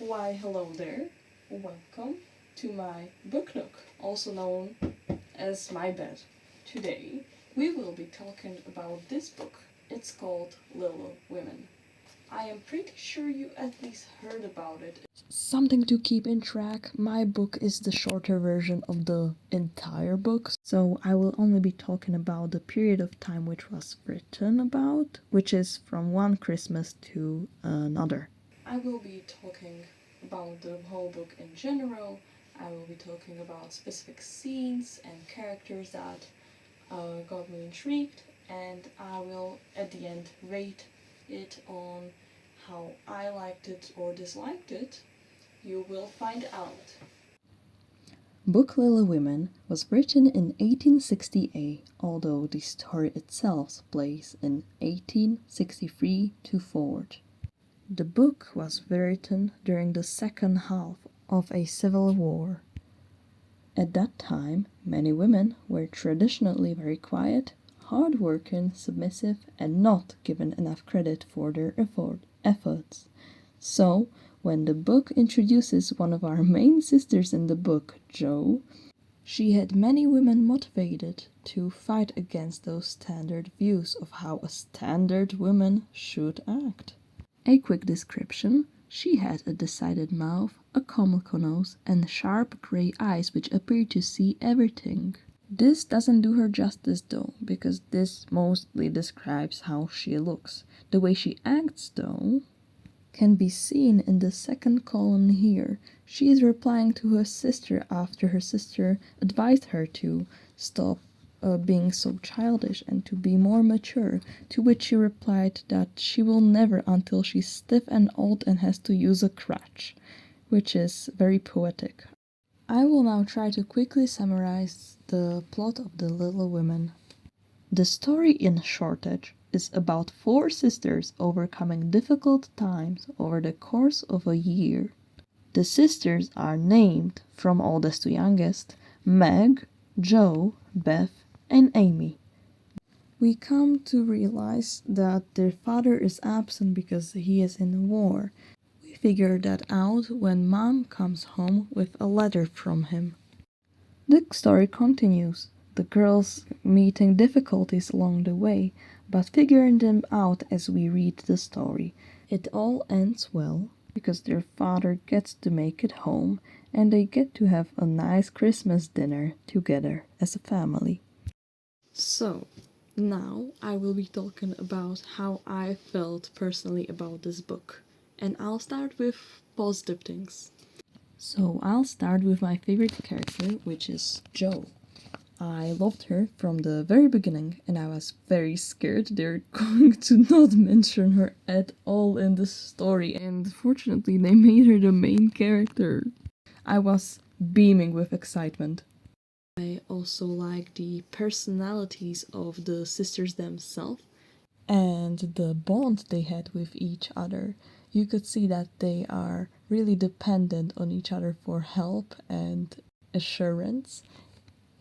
Why, hello there. Welcome to my book nook, also known as my bed. Today, we will be talking about this book. It's called Little Women. I am pretty sure you at least heard about it. Something to keep in track, my book is the shorter version of the entire book, so I will only be talking about the period of time which was written about, which is from one Christmas to another. I will be talking about the whole book in general. I will be talking about specific scenes and characters that got me intrigued, and I will at the end rate it on how I liked it or disliked it. You will find out. Book Little Women was written in 1868, although the story itself plays in 1863 to forward. The book was written during the second half of a civil war. At that time, many women were traditionally very quiet, hard-working, submissive, and not given enough credit for their efforts. So, when the book introduces one of our main sisters in the book, Jo, she had many women motivated to fight against those standard views of how a standard woman should act. A quick description: she had a decided mouth, a comical nose, and sharp gray eyes which appeared to see everything. This doesn't do her justice though, because this mostly describes how she looks. The way she acts, though, can be seen in the second column here. She is replying to her sister after her sister advised her to stop being so childish and to be more mature, to which she replied that she will never until she's stiff and old and has to use a crutch, which is very poetic. I will now try to quickly summarize the plot of The Little Women. The story in shortage is about four sisters overcoming difficult times over the course of a year. The sisters are named, from oldest to youngest, Meg, Jo, Beth, and Amy. We come to realize that their father is absent because he is in the war. We figure that out when Mom comes home with a letter from him. The story continues, the girls meeting difficulties along the way, but figuring them out as we read the story. It all ends well, because their father gets to make it home, and they get to have a nice Christmas dinner together as a family. So, now I will be talking about how I felt personally about this book. And I'll start with positive things. So I'll start with my favorite character, which is Jo. I loved her from the very beginning, and I was very scared they're going to not mention her at all in the story, and fortunately they made her the main character. I was beaming with excitement. I also like the personalities of the sisters themselves. And the bond they had with each other. You could see that they are really dependent on each other for help and assurance.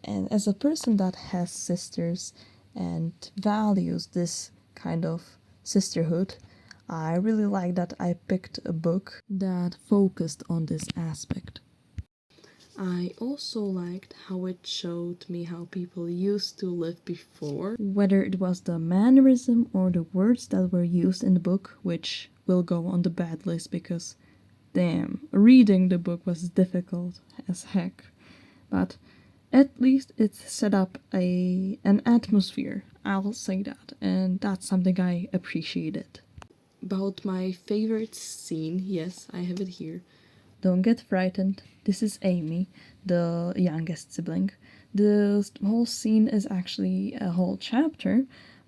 And as a person that has sisters and values this kind of sisterhood, I really like that I picked a book that focused on this aspect. I also liked how it showed me how people used to live before. Whether it was the mannerism or the words that were used in the book, which will go on the bad list because, damn, reading the book was difficult as heck. But at least it set up an atmosphere, I'll say that, and that's something I appreciated. About my favorite scene, yes, I have it here. Don't get frightened. This is Amy, the youngest sibling. The whole scene is actually a whole chapter,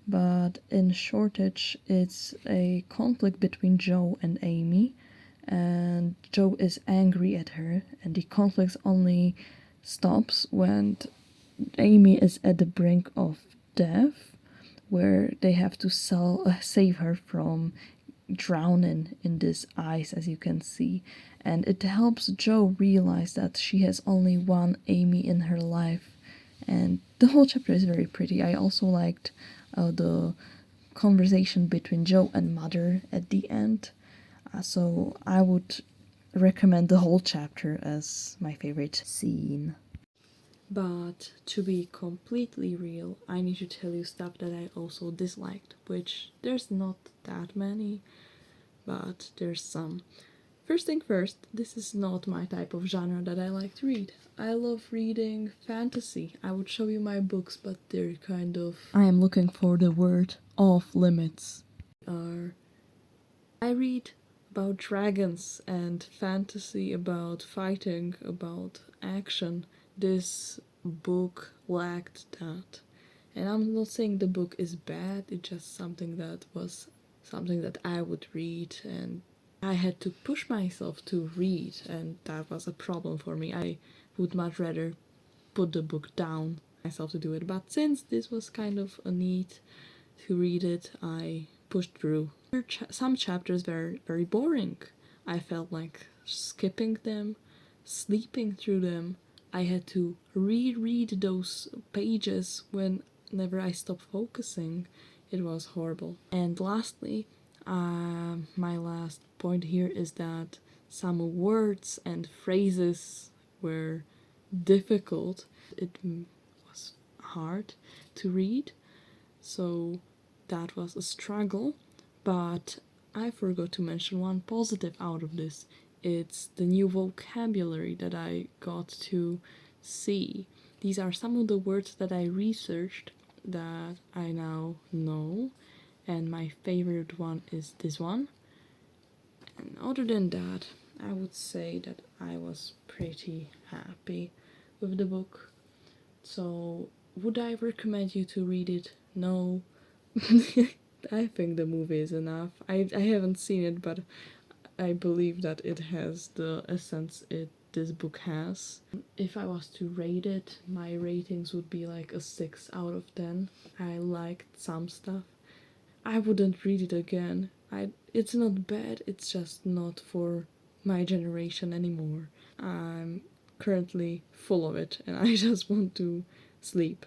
but in shortage, it's a conflict between Jo and Amy, and Jo is angry at her, and the conflict only stops when Amy is at the brink of death, where they have to save her from drowning in this ice, as you can see, and it helps Jo realize that she has only one Amy in her life, and the whole chapter is very pretty. I also liked the conversation between Jo and Mother at the end, so I would recommend the whole chapter as my favorite scene. But to be completely real, I need to tell you stuff that I also disliked, which there's not that many, but there's some. First thing first, this is not my type of genre that I like to read. I love reading fantasy. I would show you my books, but they're kind of... I am looking for the word off limits. I read about dragons and fantasy, about fighting, about action. This book lacked that. And I'm not saying the book is bad, it's just something that I would read, and I had to push myself to read, and that was a problem for me. I would much rather put the book down myself to do it. But since this was kind of a need to read it, I pushed through. Some chapters were very boring. I felt like skipping them, sleeping through them. I had to reread those pages whenever I stopped focusing. It was horrible. And lastly, my last point here is that some words and phrases were difficult. It was hard to read, so that was a struggle. But I forgot to mention one positive out of this. It's the new vocabulary that I got to see. These are some of the words that I researched that I now know, and my favorite one is this one. And other than that, I would say that I was pretty happy with the book. So, would I recommend you to read it? No. I think the movie is enough. I haven't seen it, but I believe that it has the essence this book has. If I was to rate it, my ratings would be like a 6 out of 10. I liked some stuff. I wouldn't read it again. It's not bad, it's just not for my generation anymore. I'm currently full of it and I just want to sleep.